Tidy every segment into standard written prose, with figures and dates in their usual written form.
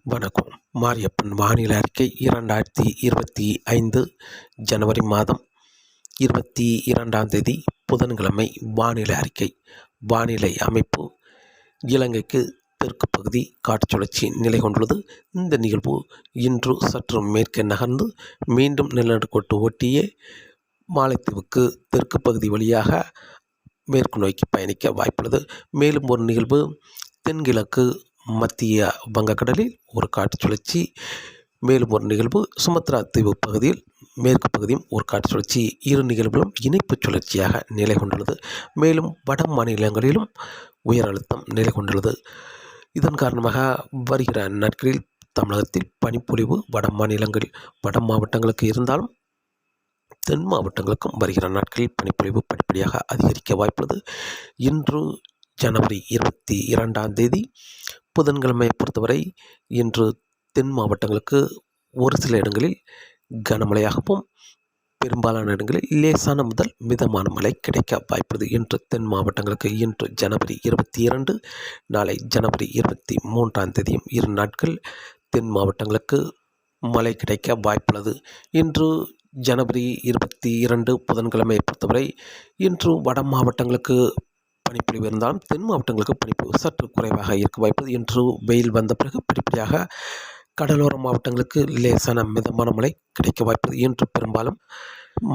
வணக்கம். மாரியப்பன் வானிலை அறிக்கை 2025 ஜனவரி மாதம் 22ஆம் தேதி புதன்கிழமை வானிலை அறிக்கை. வானிலை அமைப்பு: இலங்கைக்கு தெற்கு பகுதி காற்றுச் சுழற்சி நிலை கொண்டுள்ளது. இந்த நிகழ்வு இன்று சற்று மேற்கே நகர்ந்து மீண்டும் நிலநடுக்கோட்டு ஒட்டியே மாலைத்தீவுக்கு தெற்கு பகுதி வழியாக மேற்கு நோக்கி பயணிக்க வாய்ப்புள்ளது. மேலும் ஒரு நிகழ்வு தென்கிழக்கு மத்திய வங்கக்கடலில் ஒரு காற்றுச் சுழற்சி, மேலும் ஒரு நிகழ்வு சுமத்ரா தீவு பகுதியில் மேற்கு பகுதியும் ஒரு காற்றுச் சுழற்சி, இரு நிகழ்வுகளும் இணைப்புச் சுழற்சியாக நிலை கொண்டுள்ளது. மேலும் வட மாநிலங்களிலும் உயர் அழுத்தம் நிலை கொண்டுள்ளது. இதன் காரணமாக வருகிற நாட்களில் தமிழகத்தில் பனிப்பொழிவு வட மாவட்டங்களுக்கு இருந்தாலும் தென் மாவட்டங்களுக்கும் வருகிற நாட்களில் பனிப்பொழிவு படிப்படியாக அதிகரிக்க வாய்ப்புள்ளது. இன்று ஜனவரி 22ஆம் தேதி புதன்கிழமையை பொறுத்தவரை இன்று தென் மாவட்டங்களுக்கு ஒரு சில இடங்களில் கனமழையாகவும் பெரும்பாலான இடங்களில் லேசான முதல் மிதமான மழை கிடைக்க வாய்ப்புள்ளது. இன்று தென் மாவட்டங்களுக்கு இன்று ஜனவரி 22, நாளை ஜனவரி 23ஆம் தேதியும் இரு நாட்கள் தென் மாவட்டங்களுக்கு மழை கிடைக்க வாய்ப்புள்ளது. இன்று ஜனவரி 22 புதன்கிழமையை பொறுத்தவரை இன்று வட மாவட்டங்களுக்கு பனிப்பொழிவு இருந்தாலும் தென் மாவட்டங்களுக்கு பனிப்பொழிவு சற்று குறைவாக இருக்க வாய்ப்புள்ளது. இன்று வெயில் வந்த பிறகு படிப்படியாக கடலோர மாவட்டங்களுக்கு லேசான மிதமான மழை கிடைக்க வாய்ப்புள்ளது. இன்று பெரும்பாலும்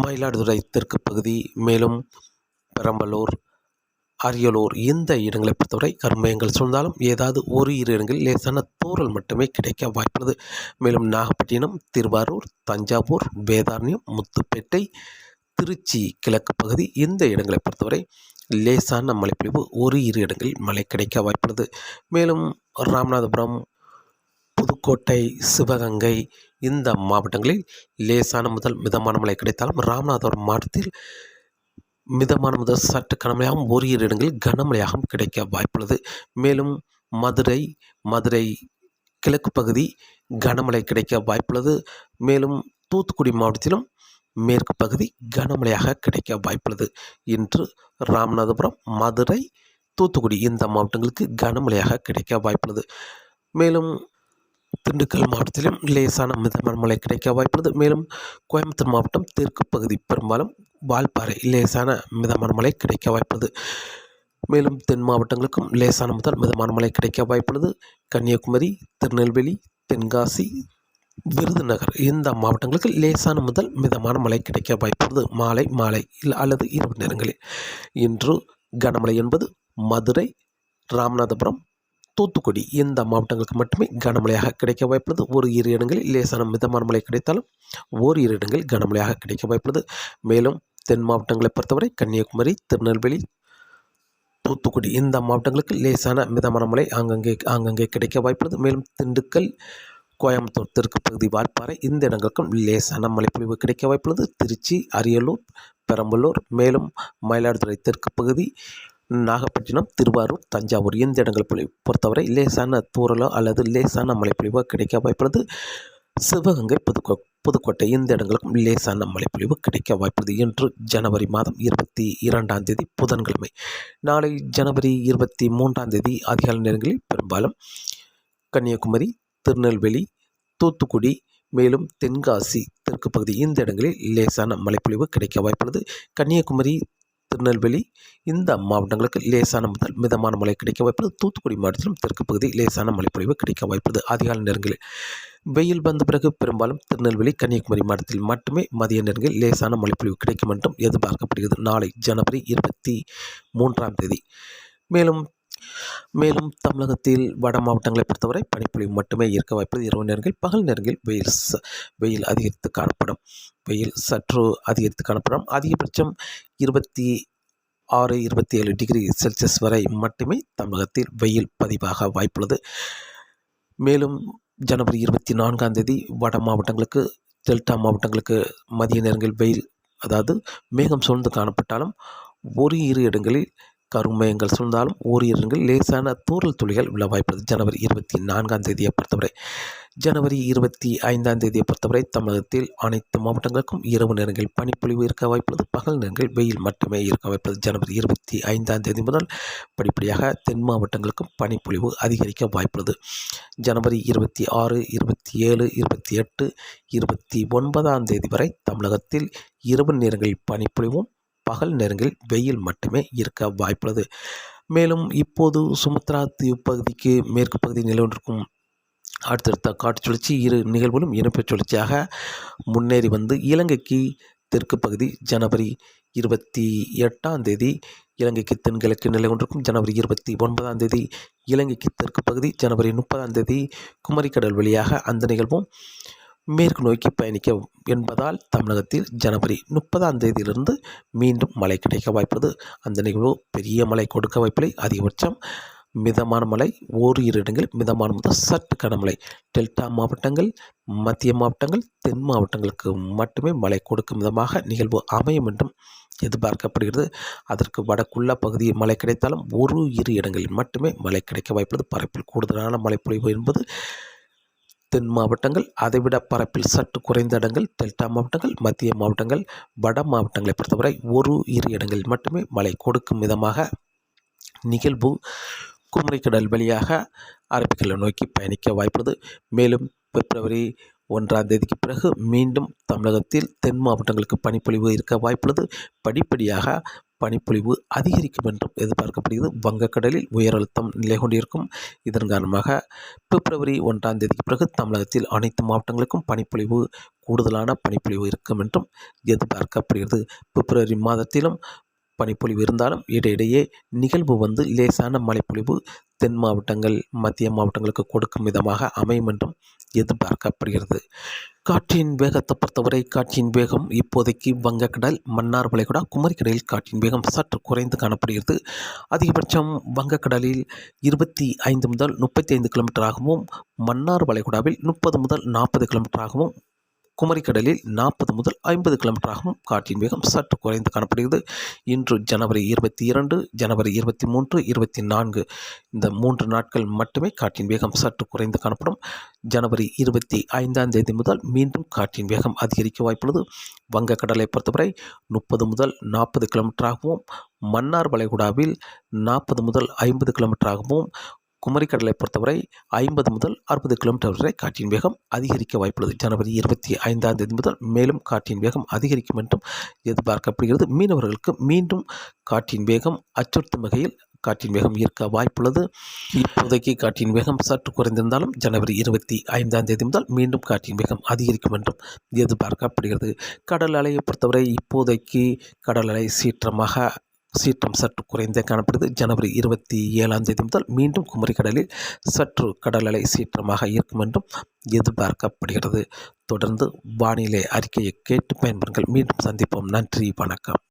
மயிலாடுதுறை தெற்கு பகுதி, மேலும் பெரம்பலூர், அரியலூர் இந்த இடங்களை பொறுத்தவரை கருமயங்கள் சூழ்ந்தாலும் ஏதாவது ஒரு இரு இடங்களில் லேசான தூறல் மட்டுமே கிடைக்க வாய்ப்புள்ளது. மேலும் நாகப்பட்டினம், திருவாரூர், தஞ்சாவூர், வேதாரண்யம், முத்துப்பேட்டை, திருச்சி கிழக்கு பகுதி இந்த இடங்களை பொறுத்தவரை லேசான மழைப்பொழிவு ஒரு இரு இடங்களில் மழை கிடைக்க வாய்ப்புள்ளது. மேலும் ராமநாதபுரம், புதுக்கோட்டை, சிவகங்கை இந்த மாவட்டங்களில் லேசான முதல் மிதமான மழை கிடைத்தாலும் ராமநாதபுரம் மாவட்டத்தில் மிதமான முதல் சற்று கனமழையாகவும் ஒரு இரு இடங்களில் கனமழையாகவும் கிடைக்க வாய்ப்புள்ளது. மேலும் மதுரை கிழக்கு பகுதி கனமழை கிடைக்க வாய்ப்புள்ளது. மேலும் தூத்துக்குடி மாவட்டத்திலும் மேற்கு பகுதி கனமழையாக கிடைக்க வாய்ப்புள்ளது. இன்று ராமநாதபுரம், மதுரை, தூத்துக்குடி இந்த மாவட்டங்களுக்கு கனமழையாக கிடைக்க வாய்ப்புள்ளது. மேலும் திண்டுக்கல் மாவட்டத்திலும் லேசான மிதமான மழை கிடைக்க வாய்ப்புள்ளது. மேலும் கோயம்புத்தூர் மாவட்டம் தெற்கு பகுதி பெரும்பாலும் வால்பாறை லேசான மிதமான மழை கிடைக்க வாய்ப்புள்ளது. மேலும் தென் மாவட்டங்களுக்கும் லேசான முதல் மிதமான மழை கிடைக்க வாய்ப்புள்ளது. கன்னியாகுமரி, திருநெல்வேலி, தென்காசி, விருதுநகர் இந்த மாவட்டங்களுக்கு லேசான முதல் மிதமான மழை கிடைக்க வாய்ப்புள்ளது. மாலை அல்லது இரவு நேரங்களில். இன்று கனமழை என்பது மதுரை, ராமநாதபுரம், தூத்துக்குடி இந்த மாவட்டங்களுக்கு மட்டுமே கனமழையாக கிடைக்க வாய்ப்புள்ளது. ஒரு இரு இடங்களில் லேசான மிதமான மழை கிடைத்தாலும் ஓர் இரு இடங்களில் கனமழையாக கிடைக்க வாய்ப்புள்ளது. மேலும் தென் மாவட்டங்களை பொறுத்தவரை கன்னியாகுமரி, திருநெல்வேலி, தூத்துக்குடி இந்த மாவட்டங்களுக்கு லேசான மிதமான மழை ஆங்கங்கே கிடைக்க வாய்ப்புள்ளது. மேலும் திண்டுக்கல், கோயம்புத்தூர் தெற்கு பகுதி, வால்பாறை இந்த இடங்களுக்கும் லேசான மழைப்பொழிவு கிடைக்க வாய்ப்புள்ளது. திருச்சி, அரியலூர், பெரம்பலூர், மேலும் மயிலாடுதுறை தெற்கு பகுதி, நாகப்பட்டினம், திருவாரூர், தஞ்சாவூர் இந்த இடங்களை பொறுத்தவரை லேசான தூறலோ அல்லது லேசான மழைப்பொழிவோ கிடைக்க வாய்ப்புள்ளது. சிவகங்கை, புதுக்கோட்டை இந்த இடங்களுக்கும் லேசான மழைப்பொழிவு கிடைக்க வாய்ப்புள்ளது. இன்று ஜனவரி மாதம் 22ஆம் தேதி புதன்கிழமை. நாளை ஜனவரி 23ஆம் தேதி அதிகாலை நேரங்களில் பெரும்பாலும் கன்னியாகுமரி, திருநெல்வேலி, தூத்துக்குடி, மேலும் தென்காசி தெற்கு பகுதி இந்த இடங்களில் லேசான மழைப்பொழிவு கிடைக்க வாய்ப்புள்ளது. கன்னியாகுமரி, திருநெல்வேலி இந்த மாவட்டங்களுக்கு லேசான முதல் மிதமான மழை கிடைக்க வாய்ப்புள்ளது. தூத்துக்குடி மாவட்டத்திலும் தெற்கு பகுதி லேசான மழைப்பொழிவு கிடைக்க வாய்ப்புள்ளது. அதிகாலை நேரங்களில் வெயில் வந்த பிறகு பெரும்பாலும் திருநெல்வேலி, கன்னியாகுமரி மாவட்டத்தில் மட்டுமே மதிய நேரங்களில் லேசான மழைப்பொழிவு கிடைக்கும் என்றும் எதிர்பார்க்கப்படுகிறது. நாளை ஜனவரி 23ஆம் தேதி. மேலும் தமிழகத்தில் வட மாவட்டங்களை பொறுத்தவரை பனிப்பொழிவு மட்டுமே இருக்க வாய்ப்புள்ளது. இரவு நேரங்களில் பகல் நேரங்களில் வெயில் அதிகரித்து காணப்படும். வெயில் சற்று அதிகரித்து காணப்படும். அதிகபட்சம் 26-27 டிகிரி செல்சியஸ் வரை மட்டுமே தமிழகத்தில் வெயில் பதிவாக வாய்ப்புள்ளது. மேலும் ஜனவரி 24ஆம் தேதி வட மாவட்டங்களுக்கு, டெல்டா மாவட்டங்களுக்கு மதிய நேரங்களில் வெயில், அதாவது மேகம் சூழ்ந்து காணப்பட்டாலும் ஒரு இரு இடங்களில் கருமேகங்கள் சூழ்ந்தாலும் ஓரிரு இடங்களில் லேசான தூறல் துளிகள் விழ வாய்ப்புள்ளது. ஜனவரி 24ஆம் தேதியை பொறுத்தவரை. ஜனவரி 25ஆம் தேதியை பொறுத்தவரை தமிழகத்தில் அனைத்து மாவட்டங்களுக்கும் இரவு நேரங்களில் பனிப்பொழிவு இருக்க வாய்ப்புள்ளது. பகல் நேரங்களில் வெயில் மட்டுமே இருக்க வாய்ப்புள்ளது. ஜனவரி 25ஆம் தேதி முதல் படிப்படியாக தென் மாவட்டங்களுக்கும் பனிப்பொழிவு அதிகரிக்க வாய்ப்புள்ளது. ஜனவரி 26, 27, 28, 29ஆம் தேதி வரை தமிழகத்தில் இரவு நேரங்களில் பனிப்பொழிவும் பகல் நேரங்களில் வெயில் மட்டுமே இருக்க வாய்ப்புள்ளது. மேலும் இப்போது சுமத்ரா தீவு பகுதிக்கு மேற்கு பகுதி நிலவொன்றிருக்கும் அடுத்தடுத்த காற்று சுழற்சி இரு நிகழ்வுகளும் இணைப்பு சுழற்சியாக முன்னேறி வந்து இலங்கைக்கு தெற்கு பகுதி ஜனவரி 28ஆம் தேதி இலங்கைக்கு தென்கிழக்கு நிலை கொண்டிருக்கும். ஜனவரி 29ஆம் தேதி இலங்கைக்கு தெற்கு பகுதி, ஜனவரி 30ஆம் தேதி குமரிக்கடல் வழியாக அந்த நிகழ்வும் மேற்கு நோக்கி பயணிக்க என்பதால் தமிழகத்தில் ஜனவரி 30ஆம் தேதியிலிருந்து மீண்டும் மழை கிடைக்க வாய்ப்புள்ளது. அந்த நிகழ்வு பெரிய மழை கொடுக்க வாய்ப்பில்லை. அதிகபட்சம் மிதமான மழை, ஓரிரு இடங்களில் மிதமான முதல் சற்று கனமழை. டெல்டா மாவட்டங்கள், மத்திய மாவட்டங்கள், தென் மாவட்டங்களுக்கு மட்டுமே மழை கொடுக்கும் விதமாக நிகழ்வு அமையும் என்றும் எதிர்பார்க்கப்படுகிறது. அதற்கு வடக்குள்ள பகுதியில் மழை கிடைத்தாலும் இரு இடங்களில் மட்டுமே மழை கிடைக்க வாய்ப்புள்ளது. பரப்பில் கூடுதலான மழைப்பொழிவு என்பது தென் மாவட்டங்கள், அதைவிட பரப்பில் சற்று குறைந்த இடங்கள் டெல்டா மாவட்டங்கள், மத்திய மாவட்டங்கள், வட மாவட்டங்களை பொறுத்தவரை இரு இடங்களில் மட்டுமே மழை கொடுக்கும் விதமாக நிகழ்வு குமரிக்கடல் வழியாக அரபிக்கடலை நோக்கி பயணிக்க வாய்ப்புள்ளது. மேலும் பிப்ரவரி 1ஆம் தேதிக்கு பிறகு மீண்டும் தமிழகத்தில் தென் மாவட்டங்களுக்கு பனிப்பொழிவு இருக்க வாய்ப்புள்ளது. படிப்படியாக பனிப்பொழிவு அதிகரிக்கும் என்றும் எதிர்பார்க்கப்படுகிறது. வங்கக்கடலில் உயர் அழுத்தம் நிலை கொண்டிருக்கும். இதன் காரணமாக பிப்ரவரி 1ஆம் தேதிக்கு பிறகு தமிழகத்தில் அனைத்து மாவட்டங்களுக்கும் பனிப்பொழிவு கூடுதலான பனிப்பொழிவு இருக்கும் என்றும் எதிர்பார்க்கப்படுகிறது. பிப்ரவரி மாதத்திலும் பனிப்பொழிவு இருந்தாலும் இடையிடையே நிகழ்வு லேசான மழைப்பொழிவு தென் மாவட்டங்கள், மத்திய மாவட்டங்களுக்கு கொடுக்கும் விதமாக அமையும் என்றும் எதிர்பார்க்கப்படுகிறது. காற்றின் வேகத்தை பொறுத்தவரை காற்றின் வேகம் இப்போதைக்கு வங்கக்கடல், மன்னார் வளைகுடா, குமரிக்கடலில் காற்றின் வேகம் சற்று குறைந்து காணப்படுகிறது. அதிகபட்சம் வங்கக்கடலில் 25 முதல் 35 கிலோமீட்டராகவும், மன்னார் வளைகுடாவில் 30 முதல் 40 கிலோமீட்டராகவும், குமரிக்கடலில் 40 முதல் 50 கிலோமீட்டராகவும் காற்றின் வேகம் சற்று குறைந்து காணப்படுகிறது. இன்று ஜனவரி 22, ஜனவரி 23, 24 இந்த 3 நாட்கள் மட்டுமே காற்றின் வேகம் சற்று குறைந்து காணப்படும். ஜனவரி 25ஆம் தேதி முதல் மீண்டும் காற்றின் வேகம் அதிகரிக்க வாய்ப்புள்ளது. வங்கக்கடலை பொறுத்தவரை 30 முதல் 40 கிலோமீட்டராகவும், மன்னார் வளைகுடாவில் 40 முதல் 50 கிலோமீட்டராகவும், குமரிக்கடலை பொறுத்தவரை 50 முதல் 60 கிலோமீட்டர் வரை காற்றின் வேகம் அதிகரிக்க வாய்ப்புள்ளது. ஜனவரி 25ஆம் தேதி முதல் மேலும் காற்றின் வேகம் அதிகரிக்கும் என்றும் எதிர்பார்க்கப்படுகிறது. மீனவர்களுக்கு மீண்டும் காற்றின் வேகம் அச்சுறுத்தும் வகையில் காற்றின் வேகம் இருக்க வாய்ப்புள்ளது. இப்போதைக்கு காற்றின் வேகம் சற்று குறைந்திருந்தாலும் ஜனவரி 25ஆம் தேதி முதல் மீண்டும் காற்றின் வேகம் அதிகரிக்கும் என்றும் எதிர்பார்க்கப்படுகிறது. கடல் அலையை பொறுத்தவரை இப்போதைக்கு கடல் அலை சீற்றம் சற்று குறைந்தே காணப்படுது. ஜனவரி 27ஆம் தேதி முதல் மீண்டும் குமரிக்கடலில் சற்று கடல் அலை சீற்றமாக இருக்கும் என்றும் எதிர்பார்க்கப்படுகிறது. தொடர்ந்து வானிலை அறிக்கையை கேட்டு பயன்பெறுங்கள். மீண்டும் சந்திப்போம். நன்றி, வணக்கம்.